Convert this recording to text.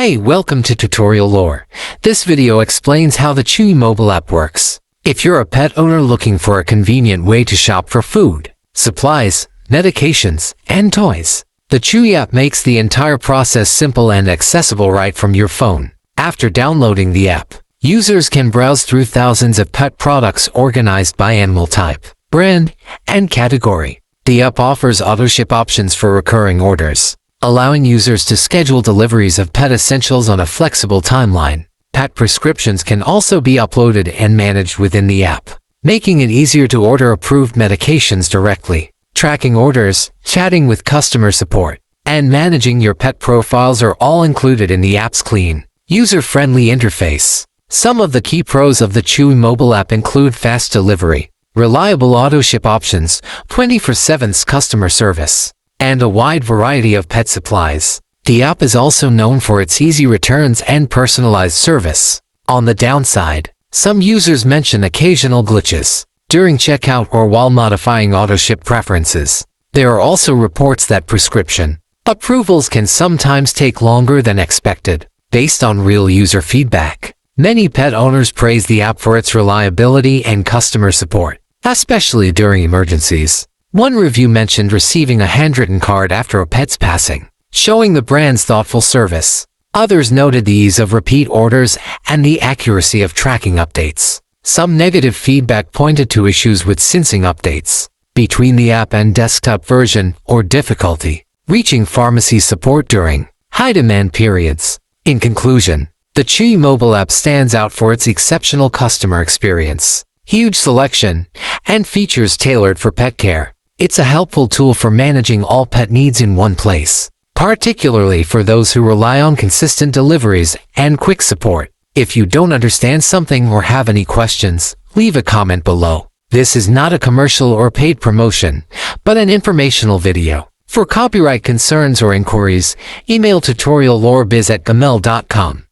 Hey, welcome to Tutorial Lore. This video explains how the Chewy mobile app works. If you're a pet owner looking for a convenient way to shop for food, supplies, medications, and toys, the Chewy app makes the entire process simple and accessible right from your phone. After downloading the app, users can browse through thousands of pet products organized by animal type, brand, and category. The app offers autoship options for recurring orders, allowing users to schedule deliveries of pet essentials on a flexible timeline. Pet prescriptions can also be uploaded and managed within the app, making it easier to order approved medications directly. Tracking orders, chatting with customer support, and managing your pet profiles are all included in the app's clean, user-friendly interface. Some of the key pros of the Chewy mobile app include fast delivery, reliable autoship options, 24/7 customer service, and a wide variety of pet supplies. The app is also known for its easy returns and personalized service. On the downside, some users mention occasional glitches during checkout or while modifying autoship preferences. There are also reports that prescription approvals can sometimes take longer than expected, based on real user feedback. Many pet owners praise the app for its reliability and customer support, especially during emergencies. One review mentioned receiving a handwritten card after a pet's passing, showing the brand's thoughtful service. Others noted the ease of repeat orders and the accuracy of tracking updates. Some negative feedback pointed to issues with syncing updates between the app and desktop version or difficulty reaching pharmacy support during high-demand periods. In conclusion, the Chewy mobile app stands out for its exceptional customer experience, huge selection, and features tailored for pet care. It's a helpful tool for managing all pet needs in one place, particularly for those who rely on consistent deliveries and quick support. If you don't understand something or have any questions, leave a comment below. This is not a commercial or paid promotion, but an informational video. For copyright concerns or inquiries, email tutoriallorebiz@gmail.com.